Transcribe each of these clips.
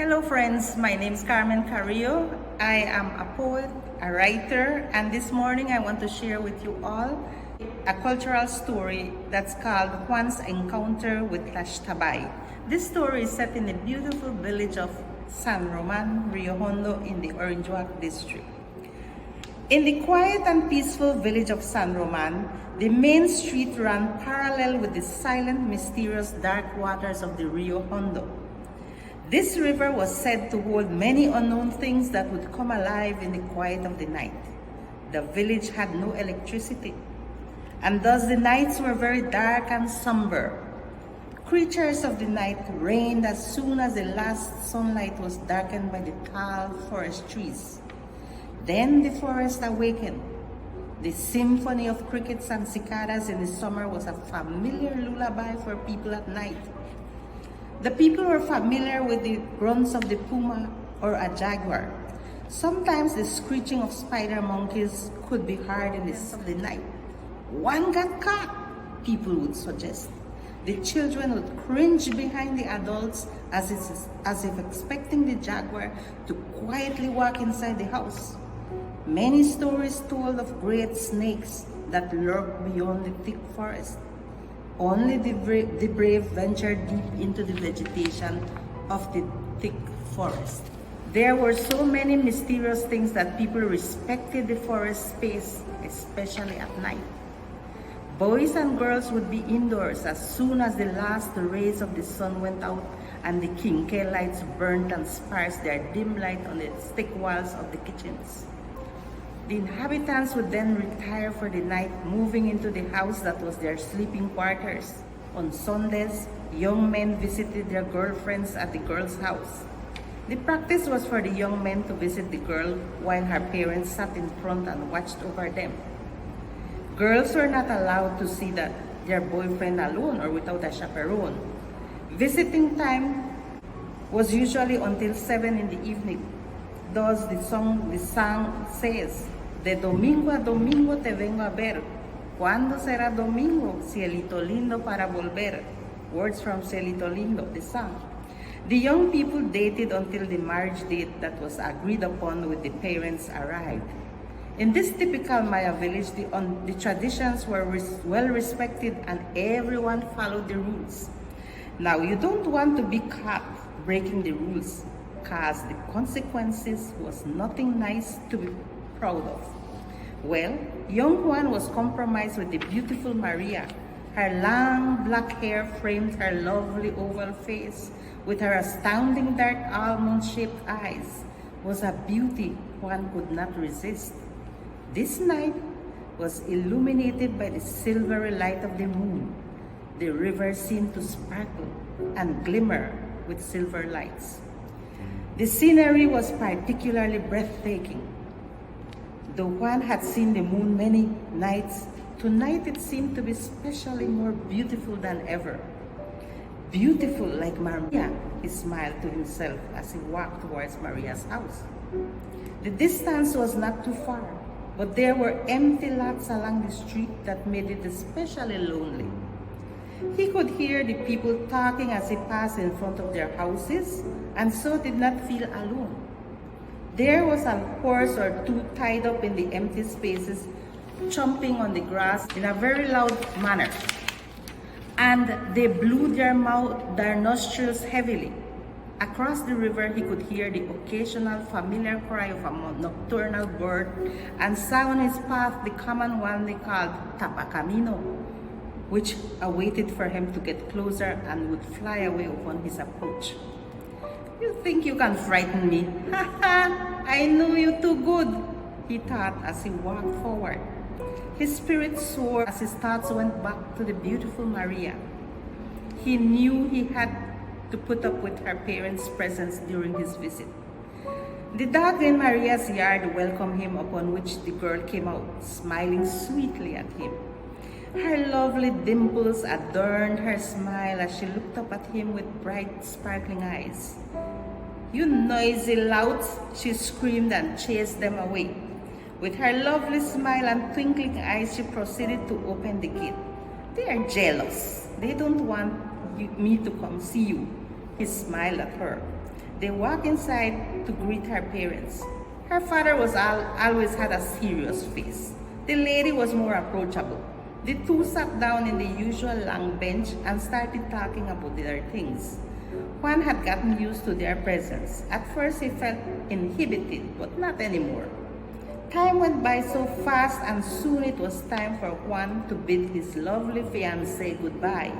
Hello friends, my name is Carmen Carrillo. I am a poet, a writer, and this morning I want to share with you all a cultural story that's called Juan's Encounter with Xtabay. This story is set in the beautiful village of San Roman, Rio Hondo in the Orangewac district. In the quiet and peaceful village of San Roman, the main street ran parallel with the silent, mysterious, dark waters of the Rio Hondo. This river was said to hold many unknown things that would come alive in the quiet of the night. The village had no electricity, and thus the nights were very dark and somber. Creatures of the night reigned as soon as the last sunlight was darkened by the tall forest trees. Then the forest awakened. The symphony of crickets and cicadas in the summer was a familiar lullaby for people at night. The people were familiar with the grunts of the puma or a jaguar. Sometimes the screeching of spider monkeys could be heard in the of the night. One got caught, people would suggest. The children would cringe behind the adults as if expecting the jaguar to quietly walk inside the house. Many stories told of great snakes that lurked beyond the thick forest. Only the brave ventured deep into the vegetation of the thick forest. There were so many mysterious things that people respected the forest space, especially at night. Boys and girls would be indoors as soon as the last rays of the sun went out and the kinky lights burned and sparsed their dim light on the thick walls of the kitchens. The inhabitants would then retire for the night, moving into the house that was their sleeping quarters. On Sundays, young men visited their girlfriends at the girl's house. The practice was for the young men to visit the girl while her parents sat in front and watched over them. Girls were not allowed to see their boyfriend alone or without a chaperone. Visiting time was usually until 7 in the evening. Thus the song says, "De domingo a domingo te vengo a ver. ¿Cuándo será domingo? Cielito lindo para volver." Words from Cielito Lindo, the song. The young people dated until the marriage date that was agreed upon with the parents arrived. In this typical Maya village, the traditions were well respected and everyone followed the rules. Now, you don't want to be caught breaking the rules, because the consequences was nothing nice to be proud of. Well, young Juan was compromised with the beautiful Maria. Her long black hair framed her lovely oval face. With her astounding dark almond-shaped eyes was a beauty Juan could not resist. This night was illuminated by the silvery light of the moon. The river seemed to sparkle and glimmer with silver lights. The scenery was particularly breathtaking. Though Juan had seen the moon many nights, tonight it seemed to be especially more beautiful than ever. Beautiful like Maria, he smiled to himself as he walked towards Maria's house. The distance was not too far, but there were empty lots along the street that made it especially lonely. He could hear the people talking as he passed in front of their houses, and so did not feel alone. There was a horse or two tied up in the empty spaces, chomping on the grass in a very loud manner, and they blew their nostrils heavily. Across the river, he could hear the occasional familiar cry of a nocturnal bird, and saw on his path the common one they called tapacamino, which awaited for him to get closer and would fly away upon his approach. "You think you can frighten me? Ha ha! I knew you too good," he thought as he walked forward. His spirit soared as his thoughts went back to the beautiful Maria. He knew he had to put up with her parents' presence during his visit. The dog in Maria's yard welcomed him, upon which the girl came out, smiling sweetly at him. Her lovely dimples adorned her smile as she looked up at him with bright, sparkling eyes. "You noisy louts!" she screamed and chased them away. With her lovely smile and twinkling eyes, she proceeded to open the gate. "They are jealous. They don't want me to come see you." He smiled at her. They walked inside to greet her parents. Her father always had a serious face. The lady was more approachable. The two sat down in the usual long bench and started talking about their things. Juan had gotten used to their presence. At first he felt inhibited, but not anymore. Time went by so fast and soon it was time for Juan to bid his lovely fiancée goodbye.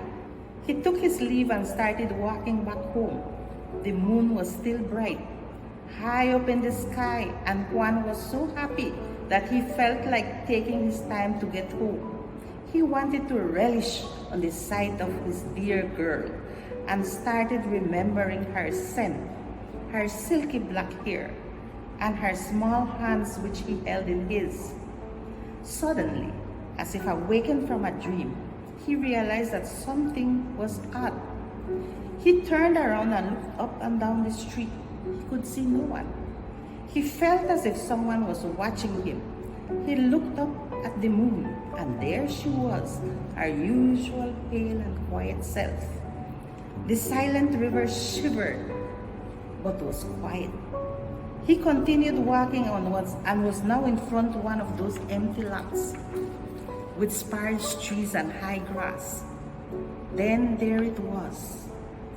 He took his leave and started walking back home. The moon was still bright, high up in the sky, and Juan was so happy that he felt like taking his time to get home. He wanted to relish on the sight of his dear girl and started remembering her scent, her silky black hair, and her small hands which he held in his. Suddenly, as if awakened from a dream, he realized that something was odd. He turned around and looked up and down the street. He could see no one. He felt as if someone was watching him. He looked up at the moon, and there she was, her usual pale and quiet self. The silent river shivered, but was quiet. He continued walking onwards and was now in front of one of those empty lots with sparse trees and high grass. Then there it was.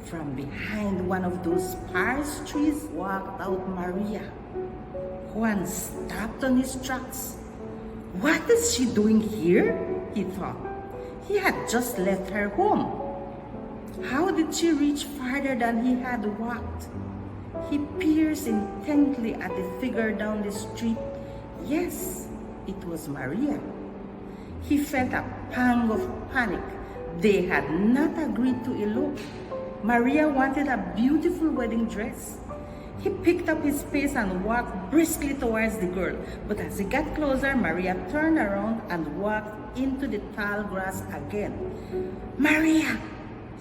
From behind one of those sparse trees walked out Maria. Juan stopped on his tracks. What is she doing here? He thought. He had just left her home. How did she reach farther than he had walked? He peered intently at the figure down the street. Yes, it was Maria. He felt a pang of panic. They had not agreed to elope. Maria wanted a beautiful wedding dress. He picked up his pace and walked briskly towards the girl. But as he got closer, Maria turned around and walked into the tall grass again. Maria!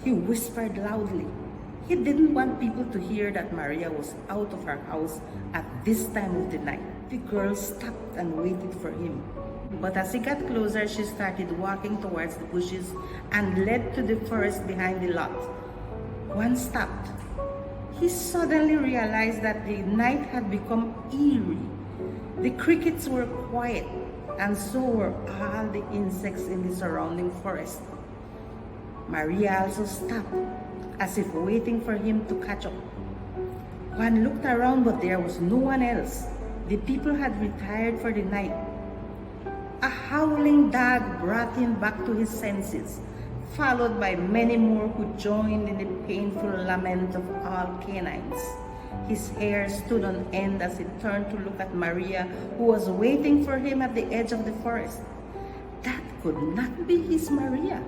He whispered loudly. He didn't want people to hear that Maria was out of her house at this time of the night. The girl stopped and waited for him. But as he got closer, she started walking towards the bushes and led to the forest behind the lot. Juan stopped. He suddenly realized that the night had become eerie. The crickets were quiet, and so were all the insects in the surrounding forest. Maria also stopped, as if waiting for him to catch up. Juan looked around, but there was no one else. The people had retired for the night. A howling dog brought him back to his senses, followed by many more who joined in the painful lament of all canines. His hair stood on end as he turned to look at Maria, who was waiting for him at the edge of the forest. That could not be his Maria.